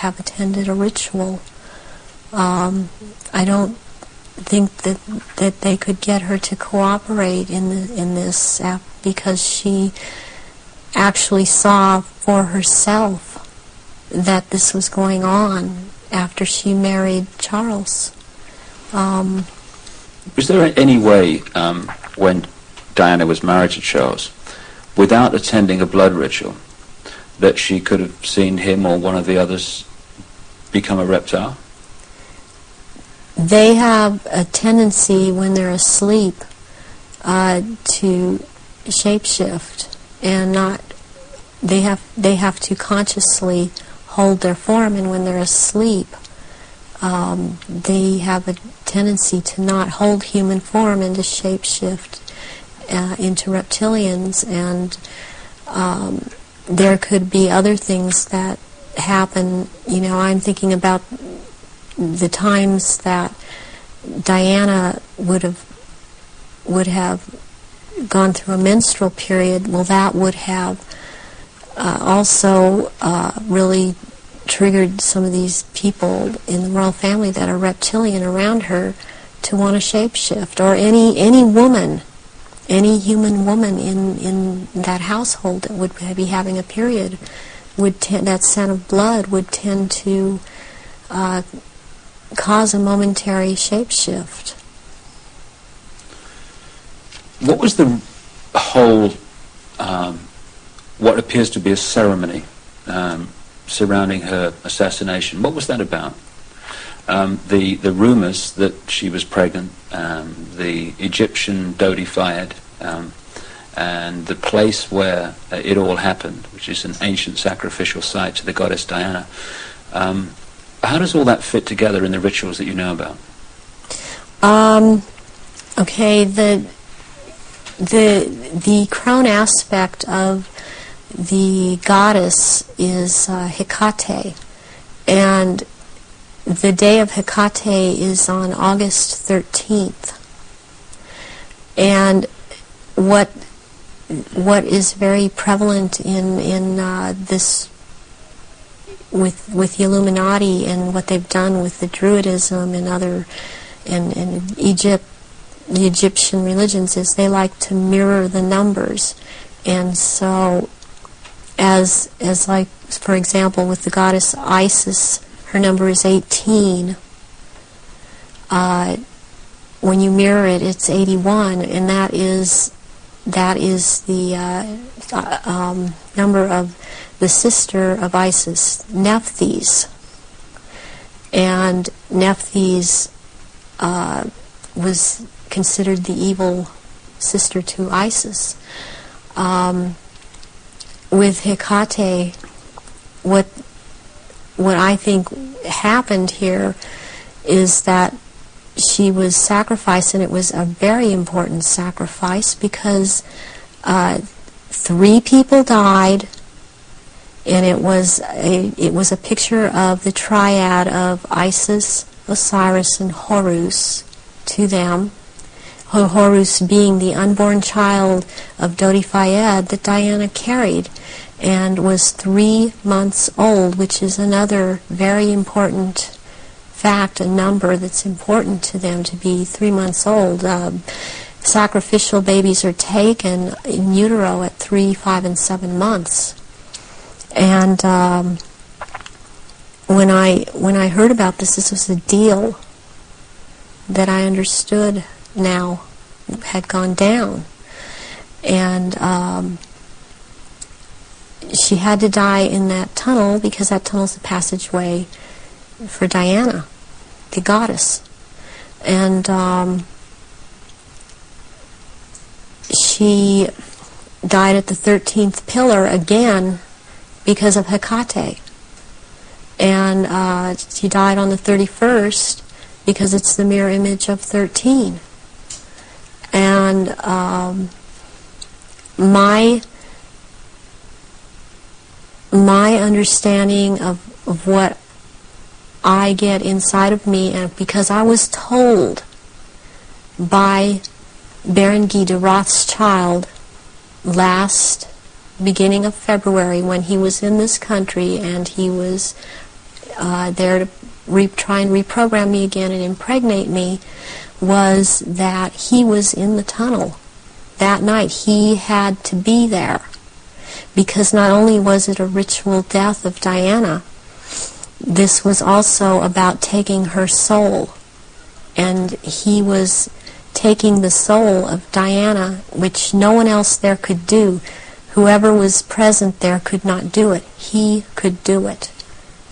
have attended a ritual. I don't think that they could get her to cooperate in this because she actually saw for herself that this was going on after she married Charles. Was there any way, when Diana was married to Charles, without attending a blood ritual, that she could have seen him or one of the others become a reptile? They have a tendency when they're asleep to shapeshift, and they have to consciously hold their form, and when they're asleep they have a tendency to not hold human form and to shapeshift into reptilians, and there could be other things that happen. I'm thinking about the times that Diana would have gone through a menstrual period. Well, that would have also really triggered some of these people in the royal family that are reptilian around her to want to shapeshift, or any woman, any human woman in that household that would be having a period, that scent of blood would tend to cause a momentary shapeshift. What was the whole, what appears to be a ceremony surrounding her assassination? What was that about? The rumours that she was pregnant, the Egyptian deified, and the place where it all happened, which is an ancient sacrificial site to the goddess Diana. How does all that fit together in the rituals that you know about? Okay, the crone aspect of the goddess is Hecate, and the day of Hecate is on August 13th. And what is very prevalent in this with the Illuminati and what they've done with the Druidism and other and Egypt, the Egyptian religions, is they like to mirror the numbers. And so as like, for example, with the goddess Isis, her number is 18. When you mirror it, it's 81, and that is the number of the sister of Isis, Nephthys. And Nephthys was considered the evil sister to Isis. With Hecate, what I think happened here is that she was sacrificed, and it was a very important sacrifice because 3 people died, and it was a picture of the triad of Isis, Osiris, and Horus to them. Horus being the unborn child of Dodi Fayed that Diana carried, and was 3 months old, which is another very important fact, a number that's important to them, to be 3 months old. Sacrificial babies are taken in utero at 3, 5, and 7 months. And when I heard about this was a deal that I understood now had gone down. And she had to die in that tunnel because that tunnel's the passageway for Diana, the goddess. And she died at the 13th pillar again because of Hecate. And she died on the 31st because it's the mirror image of 13. And my understanding of what I get inside of me, and because I was told by Baron Guy de Rothschild last beginning of February when he was in this country, and he was there to try and reprogram me again and impregnate me was that he was in the tunnel that night. He had to be there because not only was it a ritual death of Diana, this was also about taking her soul, and he was taking the soul of Diana, which no one else there could do. Whoever was present there could not do it. He could do it,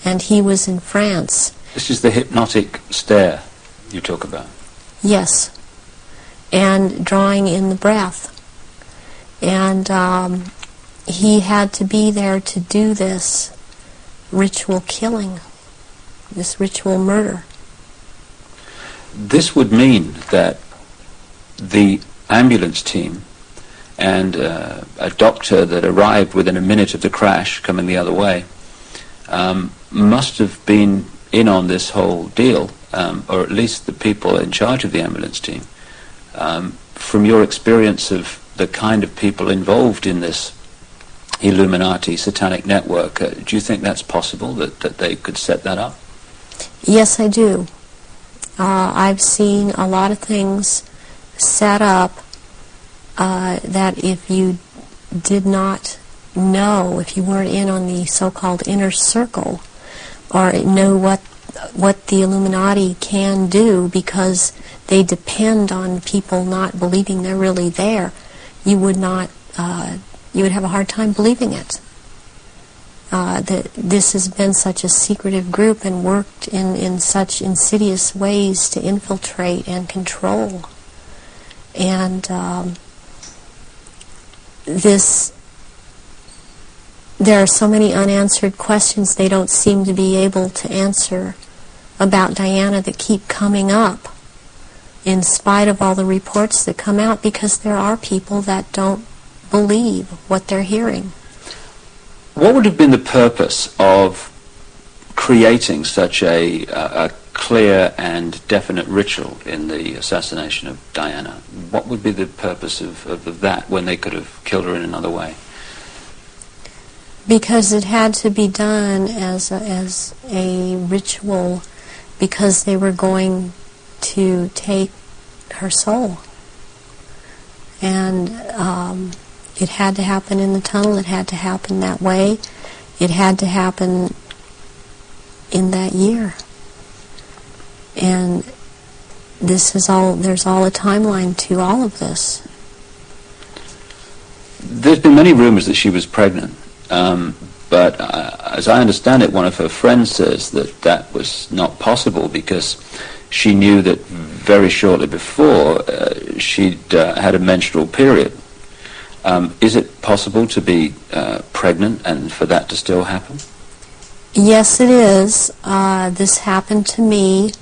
and he was in France. This is the hypnotic stare you talk about. Yes, and drawing in the breath. And he had to be there to do this ritual killing, this ritual murder. This would mean that the ambulance team and a doctor that arrived within a minute of the crash coming the other way must have been in on this whole deal, or at least the people in charge of the ambulance team. From your experience of the kind of people involved in this Illuminati satanic network, do you think that's possible, that they could set that up? Yes, I do. I've seen a lot of things set up that if you did not know, if you weren't in on the so-called inner circle, or know what the Illuminati can do, because they depend on people not believing they're really there, you would not, you would have a hard time believing it. That this has been such a secretive group and worked in such insidious ways to infiltrate and control. And there are so many unanswered questions they don't seem to be able to answer about Diana that keep coming up in spite of all the reports that come out, because there are people that don't believe what they're hearing. What would have been the purpose of creating such a clear and definite ritual in the assassination of Diana? What would be the purpose of that when they could have killed her in another way? Because it had to be done as a ritual, because they were going to take her soul. And it had to happen in the tunnel. It had to happen that way. It had to happen in that year. And this is all, there's all a timeline to all of this. There's been many rumors that she was pregnant, but as I understand it, one of her friends says that that was not possible because she knew that very shortly before she'd had a menstrual period. Is it possible to be pregnant and for that to still happen? Yes, it is. This happened to me.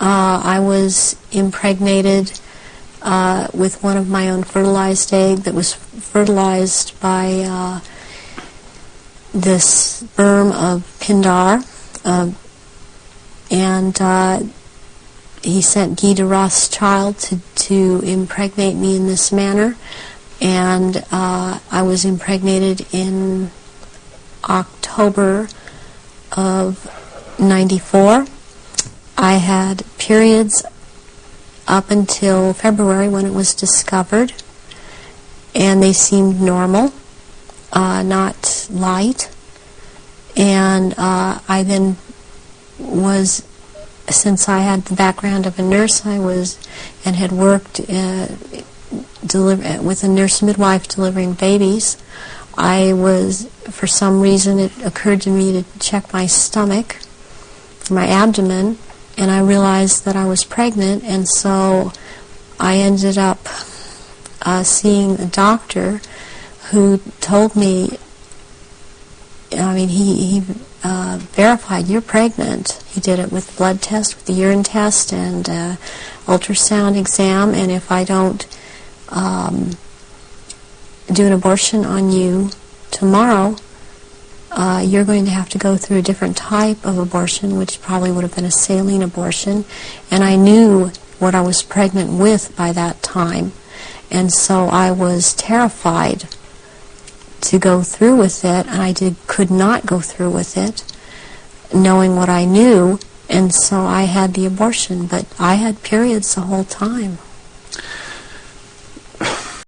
I was impregnated with one of my own fertilized egg that was fertilized by the sperm of Pindar, and he sent Guy de Rothschild to impregnate me in this manner, and I was impregnated in October of '94. I had periods up until February when it was discovered, and they seemed normal, not light. And I then was, since I had the background of a nurse, I was and had worked with a nurse midwife delivering babies. I was, for some reason, it occurred to me to check my stomach, my abdomen, and I realized that I was pregnant, and so I ended up seeing a doctor who told me, I mean, he verified, you're pregnant. He did it with blood test, with the urine test, and ultrasound exam, and if I don't do an abortion on you tomorrow, you're going to have to go through a different type of abortion, which probably would have been a saline abortion. And I knew what I was pregnant with by that time, and so I was terrified to go through with it, and I could not go through with it. knowing what I knew, and so I had the abortion, but I had periods the whole time.